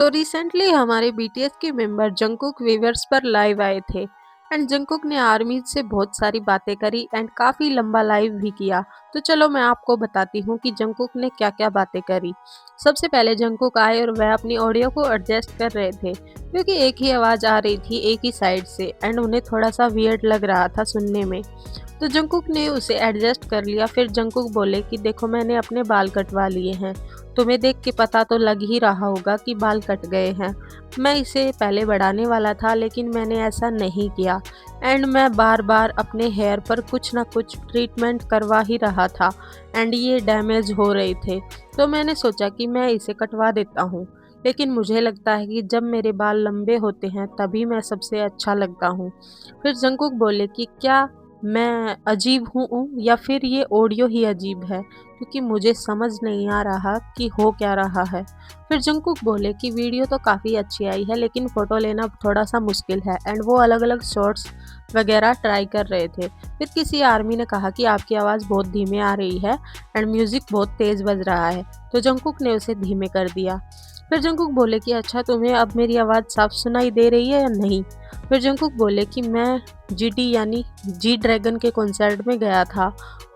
तो रिसेंटली हमारे बीटीएस के मेंबर जंकुक वीवर्स पर लाइव आए थे एंड जंकुक ने आर्मी से बहुत सारी बातें करी एंड काफ़ी लंबा लाइव भी किया। तो चलो मैं आपको बताती हूँ कि जंकुक ने क्या क्या बातें करी। सबसे पहले जंकुक आए और वह अपनी ऑडियो को एडजस्ट कर रहे थे क्योंकि एक ही आवाज़ आ रही थी एक ही साइड से एंड उन्हें थोड़ा सा वियर्ड लग रहा था सुनने में। तो जंकुक ने उसे एडजस्ट कर लिया। फिर जंकुक बोले कि देखो मैंने अपने बाल कटवा लिए हैं, तुम्हें देख के पता तो लग ही रहा होगा कि बाल कट गए हैं। मैं इसे पहले बढ़ाने वाला था लेकिन मैंने ऐसा नहीं किया एंड मैं बार बार अपने हेयर पर कुछ ना कुछ ट्रीटमेंट करवा ही रहा था एंड ये डैमेज हो रहे थे। तो मैंने सोचा कि मैं इसे कटवा देता हूँ, लेकिन मुझे लगता है कि जब मेरे बाल लंबे होते हैं तभी मैं सबसे अच्छा लगता हूँ। फिर जंकुक बोले कि क्या मैं अजीब हूँ या फिर ये ऑडियो ही अजीब है, क्योंकि मुझे समझ नहीं आ रहा कि हो क्या रहा है। फिर जंकुक बोले कि वीडियो तो काफ़ी अच्छी आई है लेकिन फ़ोटो लेना थोड़ा सा मुश्किल है एंड वो अलग अलग शॉट्स वगैरह ट्राई कर रहे थे। फिर किसी आर्मी ने कहा कि आपकी आवाज़ बहुत धीमे आ रही है एंड म्यूज़िक बहुत तेज़ बज रहा है। तो जंकुक ने उसे धीमे कर दिया। फिर जंकुक बोले कि अच्छा तुम्हें अब मेरी आवाज़ साफ सुनाई दे रही है या नहीं। फिर जंकुक बोले कि मैं जीडी यानी जी ड्रैगन के कॉन्सर्ट में गया था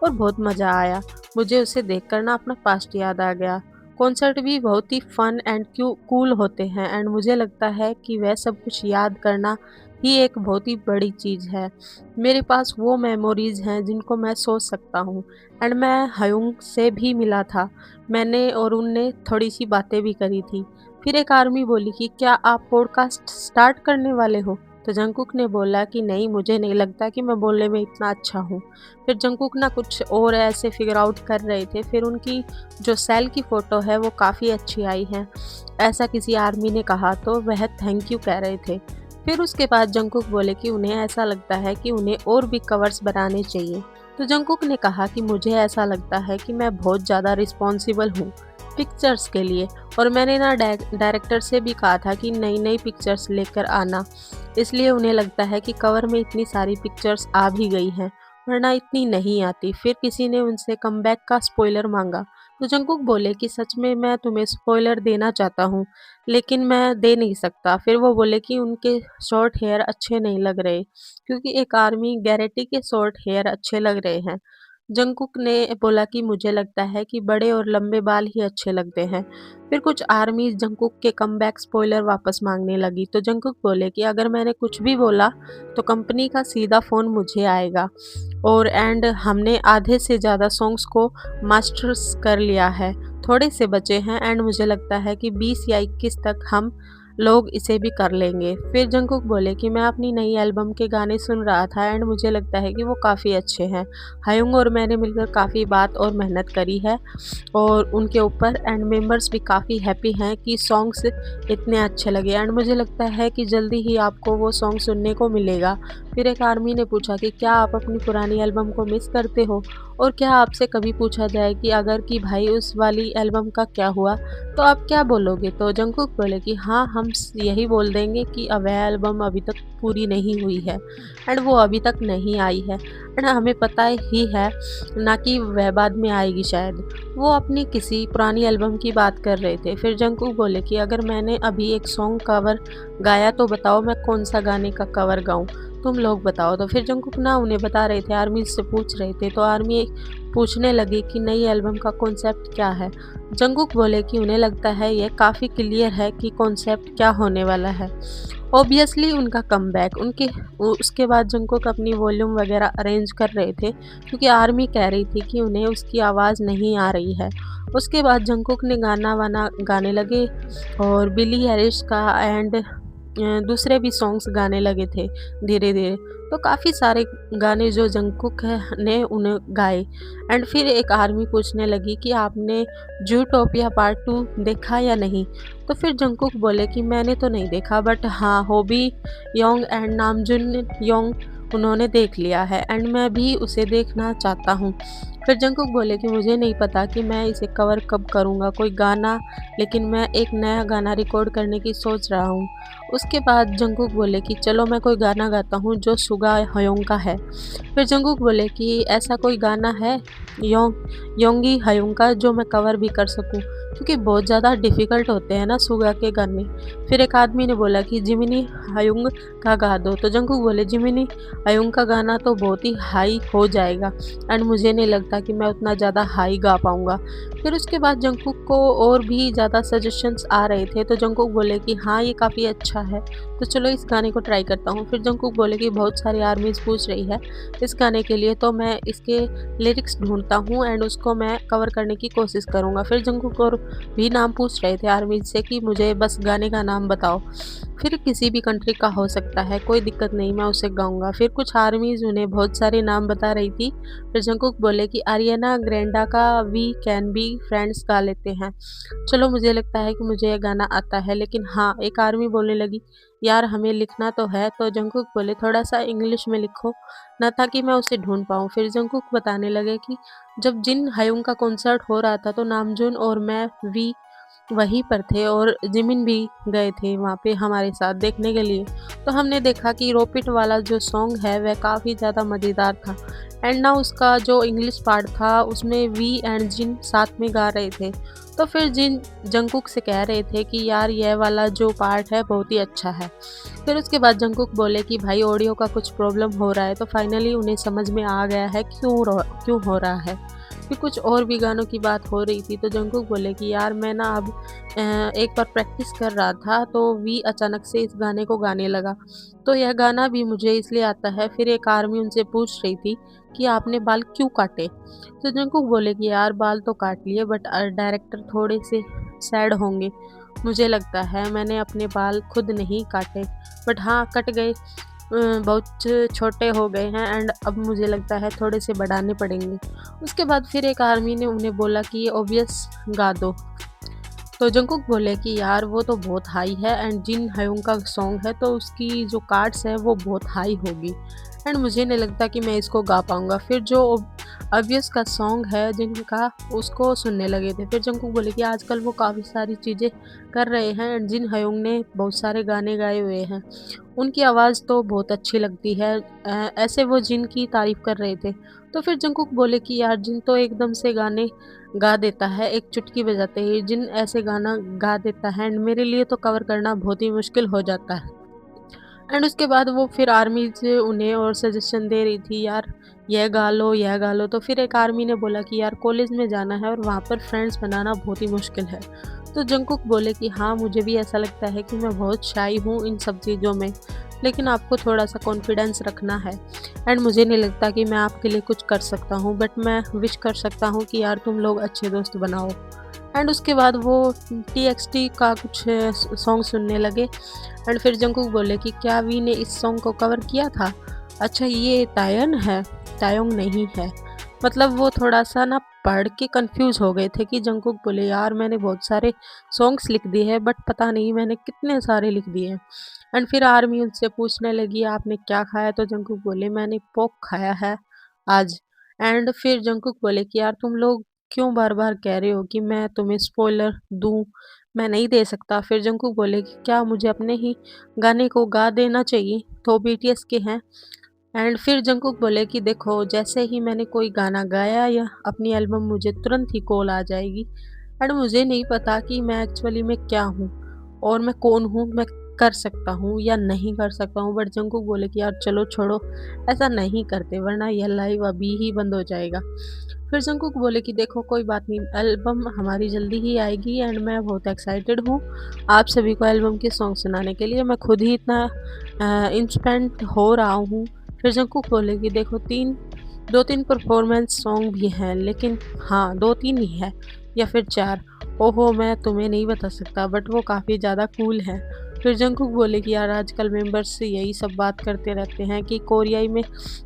और बहुत मज़ा आया। मुझे उसे देखकर ना अपना पास्ट याद आ गया। कॉन्सर्ट भी बहुत ही फन एंड कूल होते हैं एंड मुझे लगता है कि वह सब कुछ याद करना ही एक बहुत ही बड़ी चीज़ है। मेरे पास वो मेमोरीज़ हैं जिनको मैं सोच सकता हूँ एंड मैं हयुंग से भी मिला था। मैंने और उनने थोड़ी सी बातें भी करी थी। फिर एक आर्मी बोली कि क्या आप पॉडकास्ट स्टार्ट करने वाले हो। तो जंकुक ने बोला कि नहीं, मुझे नहीं लगता कि मैं बोलने में इतना अच्छा हूँ। फिर जंकुक ना कुछ और ऐसे फिगर आउट कर रहे थे। फिर उनकी जो सेल की फ़ोटो है वो काफ़ी अच्छी आई है, ऐसा किसी आर्मी ने कहा तो वह थैंक यू कह रहे थे। फिर उसके बाद जंकुक बोले कि उन्हें ऐसा लगता है कि उन्हें और भी कवर्स बनाने चाहिए। तो जंकुक ने कहा कि मुझे ऐसा लगता है कि मैं बहुत ज़्यादा रिस्पॉन्सिबल हूँ पिक्चर्स के लिए, और मैंने ना डायरेक्टर से भी कहा था कि नई नई पिक्चर्स लेकर आना, इसलिए उन्हें लगता है कि कवर में इतनी सारी पिक्चर्स आ भी गई हैं, वरना इतनी नहीं आती। फिर किसी ने उनसे कमबैक का स्पॉइलर मांगा। तो जंकुक बोले कि सच में मैं तुम्हें स्पॉइलर देना चाहता हूँ लेकिन मैं दे नहीं सकता। फिर वो बोले कि उनके शॉर्ट हेयर अच्छे नहीं लग रहे, क्योंकि एक आर्मी गैरेटी के शॉर्ट हेयर अच्छे लग रहे हैं। जंकुक ने बोला कि मुझे लगता है कि बड़े और लंबे बाल ही अच्छे लगते हैं। फिर कुछ आर्मी जंकुक के कमबैक स्पॉइलर वापस मांगने लगी। तो जंकुक बोले कि अगर मैंने कुछ भी बोला तो कंपनी का सीधा फ़ोन मुझे आएगा, और एंड हमने आधे से ज़्यादा सॉन्ग्स को मास्टर्स कर लिया है, थोड़े से बचे हैं एंड मुझे लगता है कि 20 या 21 तक हम लोग इसे भी कर लेंगे। फिर जंकुक बोले कि मैं अपनी नई एल्बम के गाने सुन रहा था एंड मुझे लगता है कि वो काफ़ी अच्छे हैं। हयुंग और मैंने मिलकर काफ़ी बात और मेहनत करी है और उनके ऊपर एंड मेंबर्स भी काफ़ी हैप्पी हैं कि सॉन्ग्स इतने अच्छे लगे एंड मुझे लगता है कि जल्दी ही आपको वो सॉन्ग सुनने को मिलेगा। फिर एक आर्मी ने पूछा कि क्या आप अपनी पुरानी एल्बम को मिस करते हो, और क्या आपसे कभी पूछा जाए कि अगर कि भाई उस वाली एल्बम का क्या हुआ, तो आप क्या बोलोगे। तो जंकुक बोले कि हाँ, हम यही बोल देंगे कि वह एल्बम अभी तक पूरी नहीं हुई है एंड वो अभी तक नहीं आई है एंड हमें पता ही है ना कि वह बाद में आएगी शायद। वो अपनी किसी पुरानी एल्बम की बात कर रहे थे। फिर जंकुक बोले कि अगर मैंने अभी एक सॉन्ग कवर गाया तो बताओ मैं कौन सा गाने का कवर गाऊं, तुम लोग बताओ। तो फिर जंकुक ना उन्हें बता रहे थे, आर्मी से पूछ रहे थे। तो आर्मी पूछने लगी कि नई एल्बम का कॉन्सेप्ट क्या है। जंकुक बोले कि उन्हें लगता है यह काफ़ी क्लियर है कि कॉन्सेप्ट क्या होने वाला है, ऑब्वियसली उनका कमबैक। उसके बाद जंकुक अपनी वॉल्यूम वगैरह अरेंज कर रहे थे क्योंकि आर्मी कह रही थी कि उन्हें उसकी आवाज़ नहीं आ रही है। उसके बाद जंकुक ने गाना वाना गाने लगे और बिली हैरिस का एंड दूसरे भी सॉन्ग्स गाने लगे थे धीरे धीरे। तो काफ़ी सारे गाने जो जंकुक ने उन्हें गाए एंड फिर एक आर्मी पूछने लगी कि आपने जूटोपिया पार्ट 2 देखा या नहीं। तो फिर जंकुक बोले कि मैंने तो नहीं देखा, बट हाँ, होबी योंग एंड नामजुन योंग उन्होंने देख लिया है एंड मैं भी उसे देखना चाहता हूँ। फिर जंकुक बोले कि मुझे नहीं पता कि मैं इसे कवर कब करूँगा कोई गाना, लेकिन मैं एक नया गाना रिकॉर्ड करने की सोच रहा हूँ। उसके बाद जंकुक बोले कि चलो मैं कोई गाना गाता हूँ जो सुगा हयोंग का है। फिर जंकुक बोले कि ऐसा कोई गाना है योंगी हयोंग का जो मैं कवर भी कर सकूँ। क्योंकि बहुत ज़्यादा डिफ़िकल्ट होते हैं ना सुगा के गाने। फिर एक आदमी ने बोला कि जिमिनी हायुंग का गा दो, तो जंगकुक बोले जिमिनी हायुंग का गाना तो बहुत ही हाई हो जाएगा एंड मुझे नहीं लगता कि मैं उतना ज़्यादा हाई गा पाऊँगा। फिर उसके बाद जंगकुक को और भी ज़्यादा सजेशंस आ रहे थे, तो जंगकुक बोले कि हाँ, ये काफ़ी अच्छा है, तो चलो इस गाने को ट्राई करता हूँ। फिर जंगकुक बोले कि बहुत सारी आर्मीज़ पूछ रही है इस गाने के लिए, तो मैं इसके लिरिक्स ढूँढता हूँ एंड उसको मैं कवर करने की कोशिश करूँगा। फिर जंगकुक और भी नाम पूछ रहे थे आर्मीज़ से कि मुझे बस गाने का नाम बताओ। फिर किसी भी कंट्री का हो सकता है, कोई दिक्कत नहीं, मैं उसे गाऊँगा। फिर कुछ आर्मीज़ उन्हें बहुत सारे नाम बता रही थी। फिर जंगकुक बोले कि आरियाना ग्रैंडा का वी कैन बी फ्रेंड्स गा लेते हैं। चलो मुझे लगता है कि मुझे ये गाना आता है, लेकिन हाँ, एक आर्मी बोलने लगी, यार हमें लिखना तो है, तो जंगकुक बोले थोड़ा-सा इंग्लिश में लिखो ना, ताकि मैं उसे ढूँढ पाऊँ। फिर जंगकुक बताने लगे कि जब जिन हयुंग का कॉन्सर्ट हो रहा था, तो नामजून और मैं वी वहीं पर थे और जिमिन भी गए थे वहाँ पे हमारे साथ देखने के लिए। तो हमने देखा कि रोपिट वाला जो सॉन्ग है वह काफ़ी ज़्यादा मज़ेदार था एंड ना उसका जो इंग्लिश पार्ट था उसमें वी एंड जिन साथ में गा रहे थे। तो फिर जिन जंगकुक से कह रहे थे कि यार ये वाला जो पार्ट है बहुत ही अच्छा है। फिर उसके बाद जंगकुक बोले कि भाई ऑडियो का कुछ प्रॉब्लम हो रहा है, तो फाइनली उन्हें समझ में आ गया है क्यों हो रहा है। फिर कुछ और भी गानों की बात हो रही थी, तो जंगकुक बोले कि यार मैं ना अब एक बार प्रैक्टिस कर रहा था, तो वी अचानक से इस गाने को गाने लगा, तो यह गाना भी मुझे इसलिए आता है। फिर एक आर्मी उनसे पूछ रही थी कि आपने बाल क्यों काटे, तो जंगकुक बोले कि यार बाल तो काट लिए बट डायरेक्टर थोड़े से सैड होंगे, मुझे लगता है मैंने अपने बाल खुद नहीं काटे, बट हाँ कट गए, बहुत छोटे हो गए हैं एंड अब मुझे लगता है थोड़े से बढ़ाने पड़ेंगे। उसके बाद फिर एक आर्मी ने उन्हें बोला कि ये ऑब्वियस गा दो, तो जंगकुक बोले कि यार वो तो बहुत हाई है एंड जिन हयोंग का सॉन्ग है तो उसकी जो कार्ड्स है वो बहुत हाई होगी एंड मुझे नहीं लगता कि मैं इसको गा पाऊँगा। फिर जो ऑब्वियस का सॉन्ग है जिनका, उसको सुनने लगे थे। फिर जंगकुक बोले कि आजकल वो काफ़ी सारी चीज़ें कर रहे हैं एंड जिन हयोंग ने बहुत सारे गाने गाए हुए हैं, उनकी आवाज़ तो बहुत अच्छी लगती है। ऐसे वो जिन की तारीफ़ कर रहे थे। तो फिर जंगकुक बोले कि यार जिन तो एकदम से गाने गा देता है, एक चुटकी बजाते ही जिन ऐसे गाना गा देता है एंड मेरे लिए तो कवर करना बहुत ही मुश्किल हो जाता है। एंड उसके बाद वो फिर आर्मी से उन्हें और सजेशन दे रही थी, यार यह गा लो, यह गा लो। तो फिर एक आर्मी ने बोला कि यार कॉलेज में जाना है और वहाँ पर फ्रेंड्स बनाना बहुत ही मुश्किल है। तो जंगकुक बोले कि हाँ, मुझे भी ऐसा लगता है कि मैं बहुत शाई हूँ इन सब चीज़ों में, लेकिन आपको थोड़ा-सा कॉन्फिडेंस रखना है एंड मुझे नहीं लगता कि मैं आपके लिए कुछ कर सकता हूँ, बट मैं विश कर सकता हूँ कि यार तुम लोग अच्छे दोस्त बनाओ। एंड उसके बाद वो टीएक्सटी का कुछ सॉन्ग सुनने लगे एंड फिर जंगकुक बोले कि क्या वी ने इस सॉन्ग को कवर किया था? अच्छा ये तायन है, तायोंग नहीं है। मतलब वो थोड़ा-सा ना पढ़ के कन्फ्यूज़ हो गए थे कि जंगकुक बोले यार मैंने बहुत सारे सॉन्ग्स लिख दिए हैं बट पता नहीं मैंने कितने सारे लिख दिए हैं। एंड फिर आर्मी उनसे पूछने लगी आपने क्या खाया? तो जंगकुक बोले मैंने पोक खाया है आज। एंड फिर जंगकुक बोले कि यार तुम लोग क्यों बार-बार कह रहे हो कि मैं तुम्हें स्पॉइलर दूँ? मैं नहीं दे सकता। फिर जंगकुक बोले कि क्या मुझे अपने ही गाने को गा देना चाहिए? तो बीटीएस के हैं। एंड फिर जंगकुक बोले कि देखो जैसे ही मैंने कोई गाना गाया या अपनी एल्बम, मुझे तुरंत ही कॉल आ जाएगी एंड मुझे नहीं पता कि मैं एक्चुअली में क्या हूँ और मैं कौन हूँ, मैं कर सकता हूँ या नहीं कर सकता हूँ। बट जंगकुक बोले कि यार चलो छोड़ो, ऐसा नहीं करते वरना यह लाइव अभी ही बंद हो जाएगा। फिर जंगकुक बोले कि देखो कोई बात नहीं, एल्बम हमारी जल्दी ही आएगी एंड मैं बहुत एक्साइटेड हूँ आप सभी को एल्बम के सॉन्ग सुनाने के लिए, मैं खुद ही इतना इंस्पेंट हो रहा हूँ। फिर जंगकुक बोले कि देखो 2-3 परफॉर्मेंस सॉन्ग भी हैं, लेकिन हाँ 2-3 ही है या फिर 4। ओहो मैं तुम्हें नहीं बता सकता, बट वो काफ़ी ज़्यादा कूल है। फिर जंगकुक बोले कि यार आजकल मेंबर्स से यही सब बात करते रहते हैं कि कोरियाई में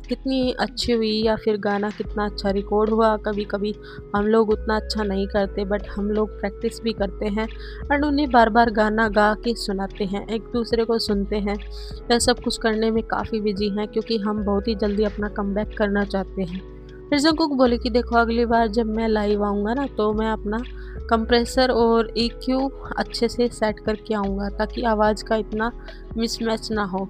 कितनी अच्छी हुई या फिर गाना कितना अच्छा रिकॉर्ड हुआ। कभी कभी हम लोग उतना अच्छा नहीं करते बट हम लोग प्रैक्टिस भी करते हैं एंड उन्हें बार बार गाना गा के सुनाते हैं, एक दूसरे को सुनते हैं। यह सब कुछ करने में काफ़ी बिजी हैं क्योंकि हम बहुत ही जल्दी अपना कमबैक करना चाहते हैं। फिर जंगकुक बोले कि देखो अगली बार जब मैं लाइव आऊँगा ना, तो मैं अपना कंप्रेसर और ईक्यू अच्छे से सेट करके आऊँगा ताकि आवाज़ का इतना मिसमैच ना हो,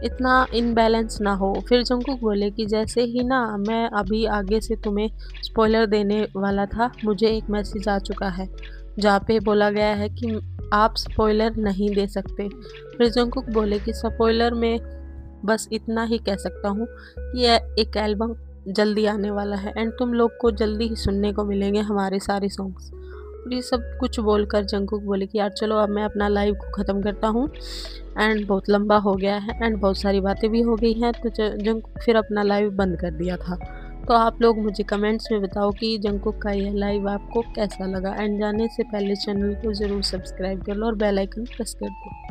इतना इनबैलेंस ना हो। फिर जंगकुक बोले कि जैसे ही ना मैं अभी आगे से तुम्हें स्पॉइलर देने वाला था, मुझे एक मैसेज आ चुका है। जहाँ पे बोला गया है कि आप स्पॉइलर नहीं दे सकते। फिर जंगकुक बोले कि स्पॉइलर में बस इतना ही कह सकता हूँ कि ये एक एल्बम जल्दी आने वाला है एंड तुम लोग को जल्दी ही सुनने को मिलेंगे हमारे सारे सॉन्ग्स। और ये सब कुछ बोलकर जंगकुक बोले कि यार चलो अब मैं अपना लाइव को ख़त्म करता हूँ एंड बहुत लंबा हो गया है एंड बहुत सारी बातें भी हो गई हैं, तो जंगकुक फिर अपना लाइव बंद कर दिया था। तो आप लोग मुझे कमेंट्स में बताओ कि जंगकुक का यह लाइव आपको कैसा लगा एंड जाने से पहले चैनल को ज़रूर सब्सक्राइब कर लो और बेल आइकन प्रेस कर दो।